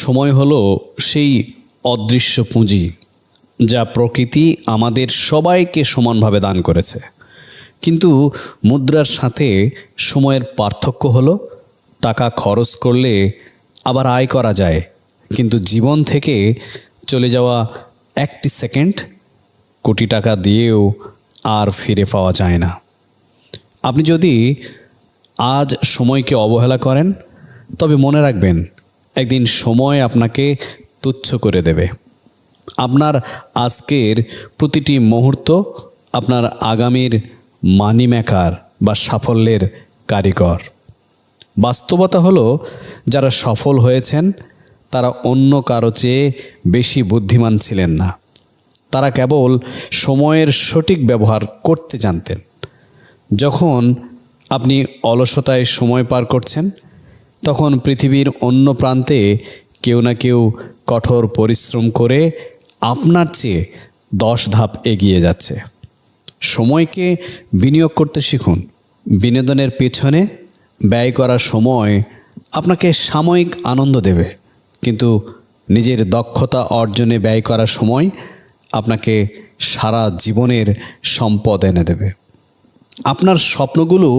সময় হলো সেই অদৃশ্য পুঁজি যা প্রকৃতি আমাদের সবাইকে সমানভাবে দান করেছে। কিন্তু মুদ্রার সাথে সময়ের পার্থক্য হলো টাকা খরচ করলে আবার আয় করা যায়, কিন্তু জীবন থেকে চলে যাওয়া একটি সেকেন্ড কোটি টাকা দিয়েও আর ফিরে পাওয়া যায় না। আপনি যদি আজ সময়কে অবহেলা করেন, তবে মনে রাখবেন একদিন সময় আপনাকে তুচ্ছ করে দেবে। আপনার আজকের প্রতিটি মুহূর্ত আপনার আগামীর মানি মেকার বা সাফল্যের কারিগর। বাস্তবতা হলো, যারা সফল হয়েছেন তারা অন্য কারো চেয়ে বেশি বুদ্ধিমান ছিলেন না, তারা কেবল সময়ের সঠিক ব্যবহার করতে জানতেন। যখন আপনি অলসতায় সময় পার করছেন, তখন পৃথিবীর অন্য প্রান্তে কেউ না কেউ কঠোর পরিশ্রম করে আপনার চেয়ে 10 ধাপ এগিয়ে যাচ্ছে। সময়কে বিনিয়োগ করতে শিখুন। বিনোদনের পেছনে ব্যয় করা সময় আপনাকে সাময়িক আনন্দ দেবে, কিন্তু নিজের দক্ষতা অর্জনে ব্যয় করা সময় আপনাকে সারা জীবনের সম্পদ এনে দেবে। আপনার স্বপ্নগুলো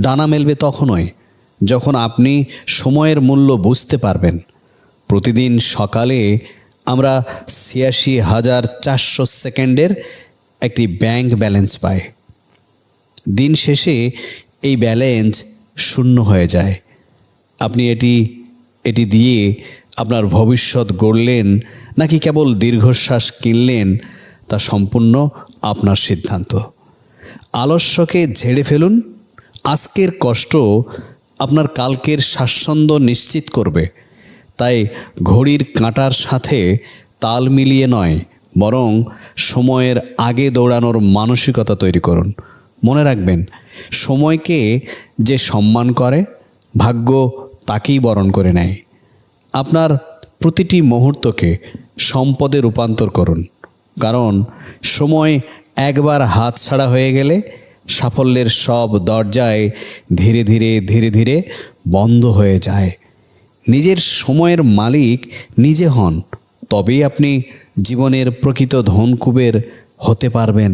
ডানা মেলবে তখনই যখন আপনি সময়ের মূল্য বুঝতে পারবেন। প্রতিদিন সকালে আমরা ৮৬,৪০০ সেকেন্ডের একটি ব্যাংক ব্যালেন্স পাই। দিন শেষে এই ব্যালেন্স শূন্য হয়ে যায়। আপনি এটি দিয়ে আপনার ভবিষ্যৎ গড়লেন নাকি কেবল দীর্ঘশ্বাস কিনলেন, তা সম্পূর্ণ আপনার সিদ্ধান্ত। আলস্যকে ঝেড়ে ফেলুন। আজকের কষ্ট আপনার কালকের স্বাচ্ছন্দ্য নিশ্চিত করবে। তাই ঘড়ির কাঁটার সাথে তাল মিলিয়ে নয়, বরং সময়ের আগে দৌড়ানোর মানসিকতা তৈরি করুন। মনে রাখবেন, সময়কে যে সম্মান করে, ভাগ্য তাকেই বরণ করে নেয়। আপনার প্রতিটি মুহূর্তকে সম্পদে রূপান্তর করুন, কারণ সময় একবার হাতছাড়া হয়ে গেলে সাফল্যের সব দরজায় ধীরে ধীরে বন্ধ হয়ে যায়। নিজের সময়ের মালিক নিজে হন, তবেই আপনি জীবনের প্রকৃত ধনকুবের হতে পারবেন।